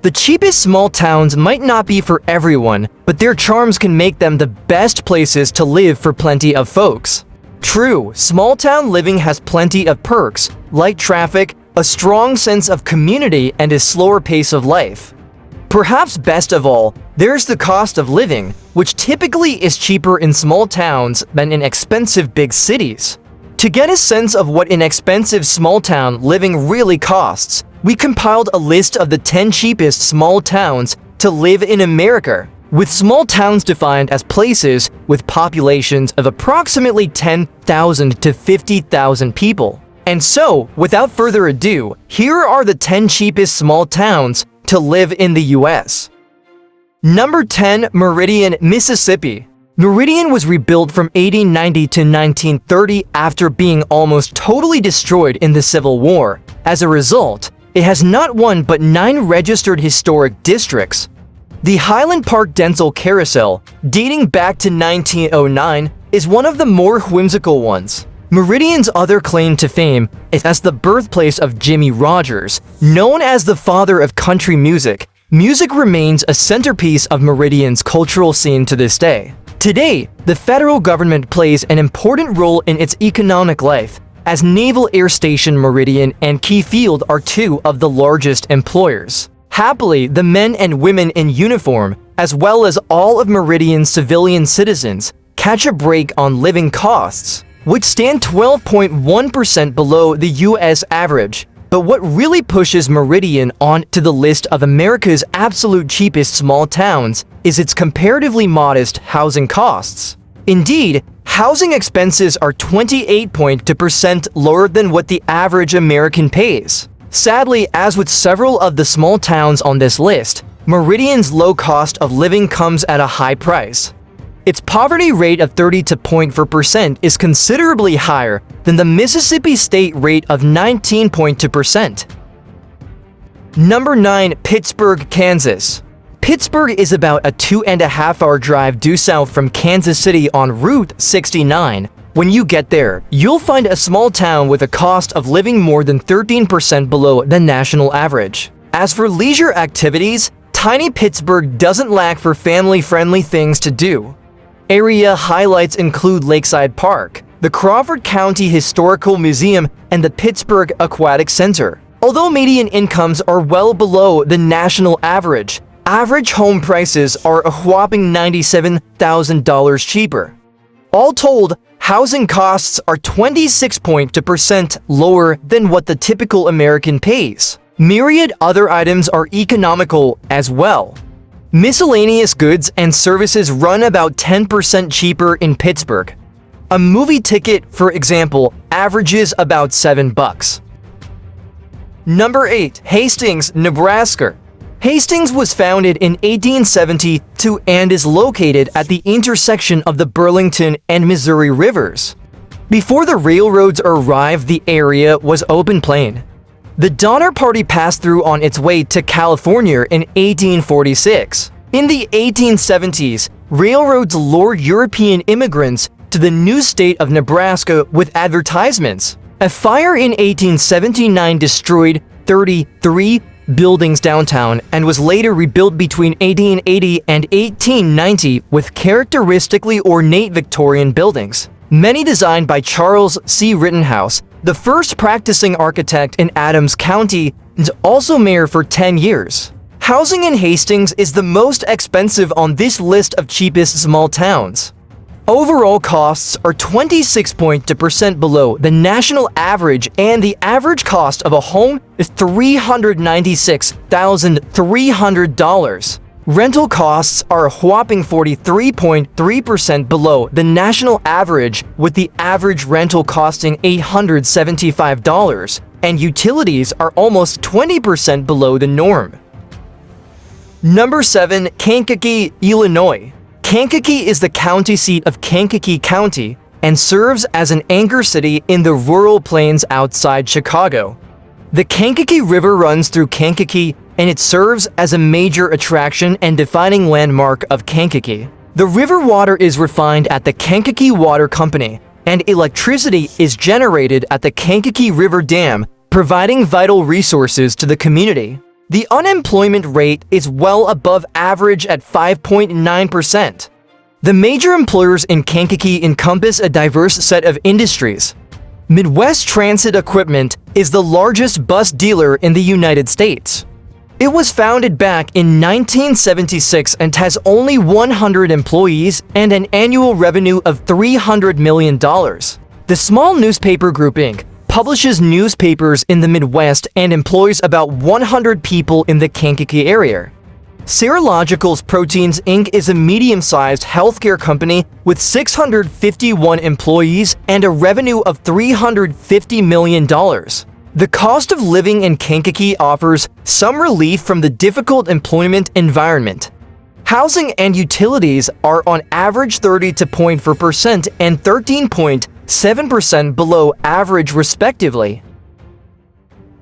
The cheapest small towns might not be for everyone, but their charms can make them the best places to live for plenty of folks. True, small town living has plenty of perks, light traffic, a strong sense of community, and a slower pace of life. Perhaps best of all, there's the cost of living, which typically is cheaper in small towns than in expensive big cities. To get a sense of what inexpensive small town living really costs, we compiled a list of the 10 cheapest small towns to live in America, with small towns defined as places with populations of approximately 10,000 to 50,000 people. And so, without further ado, here are the 10 cheapest small towns to live in the US. Number 10, Meridian, Mississippi. Meridian was rebuilt from 1890 to 1930 after being almost totally destroyed in the Civil War. As a result, it has not one but 9 registered historic districts. The Highland Park Dental Carousel, dating back to 1909, is one of the more whimsical ones. Meridian's other claim to fame is as the birthplace of Jimmie Rodgers. Known as the father of country music, music remains a centerpiece of Meridian's cultural scene to this day. Today, the federal government plays an important role in its economic life, as Naval Air Station Meridian and Key Field are 2 of the largest employers. Happily, the men and women in uniform, as well as all of Meridian's civilian citizens, catch a break on living costs, which stand 12.1% below the US average. But what really pushes Meridian on to the list of America's absolute cheapest small towns is its comparatively modest housing costs. Indeed, housing expenses are 28.2% lower than what the average American pays. Sadly, as with several of the small towns on this list, Meridian's low cost of living comes at a high price. Its poverty rate of 30.4% is considerably higher than the Mississippi state rate of 19.2%. Number 9, Pittsburgh, Kansas. Pittsburgh is about a 2.5-hour drive due south from Kansas City on Route 69. When you get there, you'll find a small town with a cost of living more than 13% below the national average. As for leisure activities, tiny Pittsburgh doesn't lack for family-friendly things to do. Area highlights include Lakeside Park, the Crawford County Historical Museum, and the Pittsburgh Aquatic Center. Although median incomes are well below the national average home prices are a whopping $97,000 cheaper. All told, housing costs are 26.2% lower than what the typical American pays. Myriad other items are economical as well. Miscellaneous goods and services run about 10% cheaper in Pittsburgh. A movie ticket, for example, averages about $7. Number 8, Hastings, Nebraska. Hastings was founded in 1872 and is located at the intersection of the Burlington and Missouri rivers. Before the railroads arrived, the area was open plain. The Donner Party passed through on its way to California in 1846. In the 1870s, railroads lured European immigrants to the new state of Nebraska with advertisements. A fire in 1879 destroyed 33 buildings downtown and was later rebuilt between 1880 and 1890 with characteristically ornate Victorian buildings, many designed by Charles C. Rittenhouse, the first practicing architect in Adams County and also mayor for 10 years. Housing in Hastings is the most expensive on this list of cheapest small towns. Overall costs are 26.2% below the national average, and the average cost of a home is $396,300. Rental costs are a whopping 43.3% below the national average, with the average rental costing $875, and utilities are almost 20% below the norm. Number 7, Kankakee, Illinois. Kankakee is the county seat of Kankakee County and serves as an anchor city in the rural plains outside Chicago. The Kankakee River runs through Kankakee, and it serves as a major attraction and defining landmark of Kankakee. The river water is refined at the Kankakee Water Company, and electricity is generated at the Kankakee River Dam, providing vital resources to the community. The unemployment rate is well above average at 5.9%. The major employers in Kankakee encompass a diverse set of industries. Midwest Transit Equipment is the largest bus dealer in the United States. It was founded back in 1976 and has only 100 employees and an annual revenue of $300 million. The Small Newspaper Group Inc. publishes newspapers in the Midwest and employs about 100 people in the Kankakee area. Serologicals Proteins Inc. is a medium-sized healthcare company with 651 employees and a revenue of $350 million. The cost of living in Kankakee offers some relief from the difficult employment environment. Housing and utilities are on average 30.4% and 13.7% below average respectively.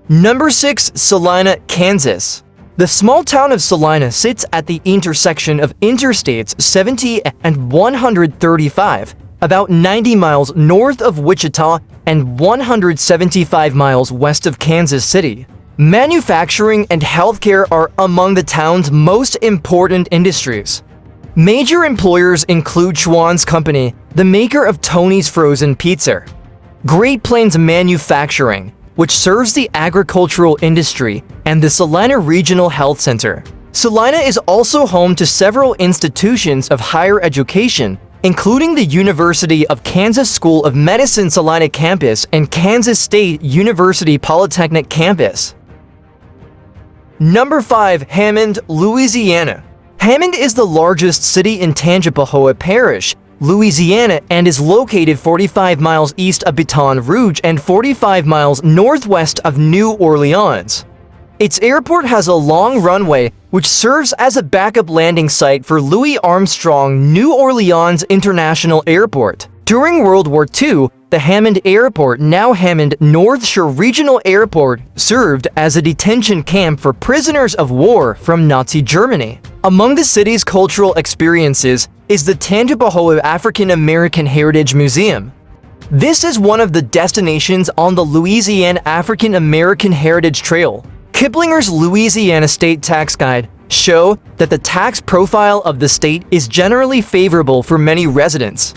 Number 6. Salina, Kansas. The small town of Salina sits at the intersection of Interstates 70 and 135, about 90 miles north of Wichita and 175 miles west of Kansas City. Manufacturing and healthcare are among the town's most important industries. Major employers include Schwann's Company, the maker of Tony's Frozen Pizza, Great Plains Manufacturing, which serves the agricultural industry, and the Salina Regional Health Center. Salina is also home to several institutions of higher education, including the University of Kansas School of Medicine Salina Campus and Kansas State University Polytechnic Campus. Number 5. Hammond, Louisiana. Hammond is the largest city in Tangipahoa Parish, Louisiana, and is located 45 miles east of Baton Rouge and 45 miles northwest of New Orleans. Its airport has a long runway, which serves as a backup landing site for Louis Armstrong New Orleans International Airport. During World War II, the Hammond Airport, now Hammond North Shore Regional Airport, served as a detention camp for prisoners of war from Nazi Germany. Among the city's cultural experiences is the Tangipahoa African American Heritage Museum. This is one of the destinations on the Louisiana African American Heritage Trail. Kiplinger's Louisiana State Tax Guide show that the tax profile of the state is generally favorable for many residents.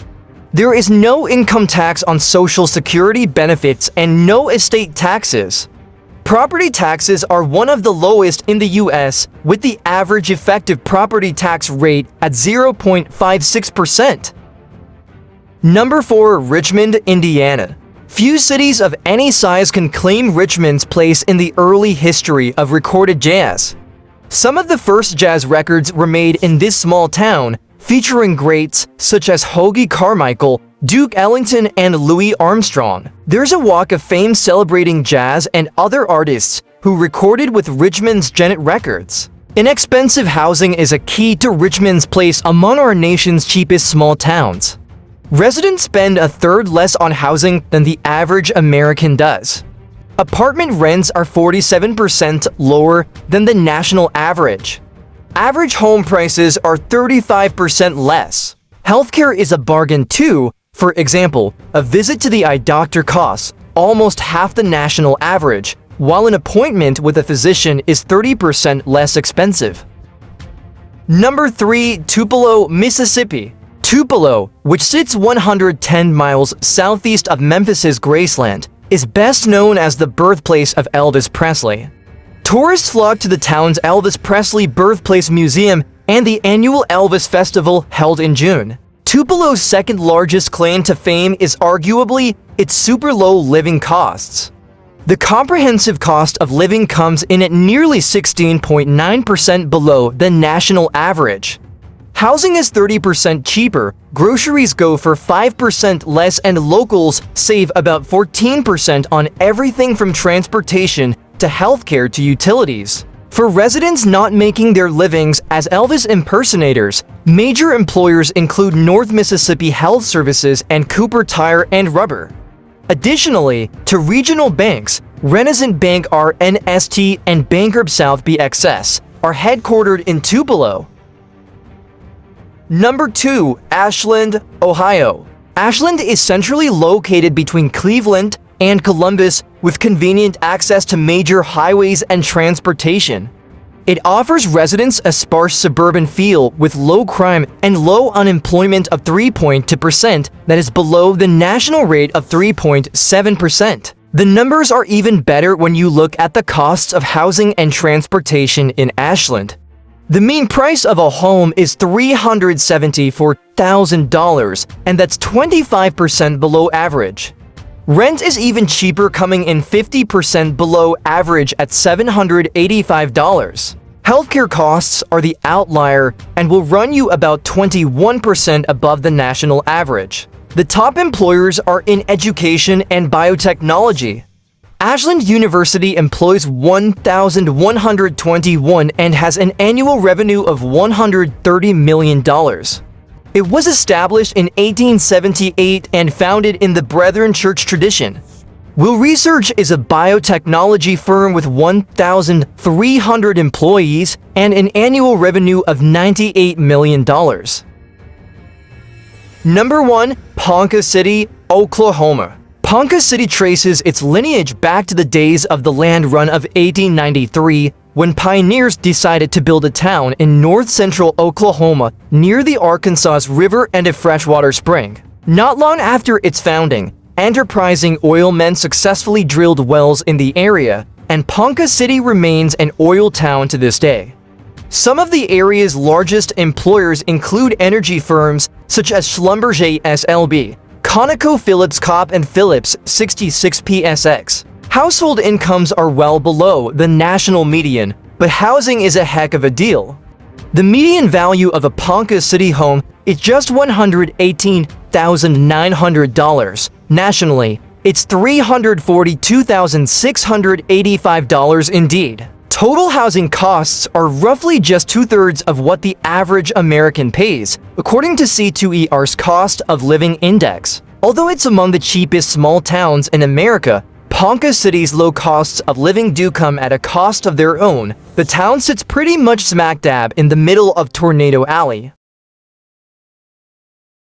There is no income tax on Social Security benefits and no estate taxes. Property taxes are one of the lowest in the U.S., with the average effective property tax rate at 0.56%. Number 4. Richmond, Indiana. Few cities of any size can claim Richmond's place in the early history of recorded jazz. Some of the first jazz records were made in this small town, featuring greats such as Hoagy Carmichael, Duke Ellington, and Louis Armstrong. There's a walk of fame celebrating jazz and other artists who recorded with Richmond's Gennett Records. Inexpensive housing is a key to Richmond's place among our nation's cheapest small towns. Residents spend a third less on housing than the average American does. Apartment rents are 47% lower than the national average. Average home prices are 35% less. Healthcare is a bargain too. For example, a visit to the eye doctor costs almost half the national average, while an appointment with a physician is 30% less expensive. Number 3. Tupelo, Mississippi. Tupelo, which sits 110 miles southeast of Memphis's Graceland, is best known as the birthplace of Elvis Presley. Tourists flock to the town's Elvis Presley Birthplace Museum and the annual Elvis Festival held in June. Tupelo's second largest claim to fame is arguably its super low living costs. The comprehensive cost of living comes in at nearly 16.9% below the national average. Housing is 30% cheaper, groceries go for 5% less, and locals save about 14% on everything from transportation to healthcare to utilities. For residents not making their livings as Elvis impersonators, major employers include North Mississippi Health Services and Cooper Tire and Rubber. Additionally, to regional banks, Renaissance Bank RNST and Bancorp South BXS are headquartered in Tupelo. Number 2. Ashland, Ohio. Ashland is centrally located between Cleveland and Columbus, with convenient access to major highways and transportation. It offers residents a sparse suburban feel with low crime and low unemployment of 3.2% that is below the national rate of 3.7%. The numbers are even better when you look at the costs of housing and transportation in Ashland. The mean price of a home is $374,000, and that's 25% below average. Rent is even cheaper, coming in 50% below average at $785. Healthcare costs are the outlier and will run you about 21% above the national average. The top employers are in education and biotechnology. Ashland University employs 1,121 and has an annual revenue of $130 million. It was established in 1878 and founded in the Brethren Church tradition. Will Research is a biotechnology firm with 1,300 employees and an annual revenue of $98 million. Number 1. Ponka City, Oklahoma. Ponka City traces its lineage back to the days of the land run of 1893, when pioneers decided to build a town in north-central Oklahoma near the Arkansas River and a freshwater spring. Not long after its founding, enterprising oil men successfully drilled wells in the area, and Ponka City remains an oil town to this day. Some of the area's largest employers include energy firms such as Schlumberger SLB, ConocoPhillips Kopp and Phillips 66 PSX. Household incomes are well below the national median, but housing is a heck of a deal. The median value of a Ponka City home is just $118,900. Nationally, it's $342,685 indeed. Total housing costs are roughly just two-thirds of what the average American pays, according to C2ER's Cost of Living Index. Although it's among the cheapest small towns in America, Ponka City's low costs of living do come at a cost of their own. The town sits pretty much smack dab in the middle of Tornado Alley.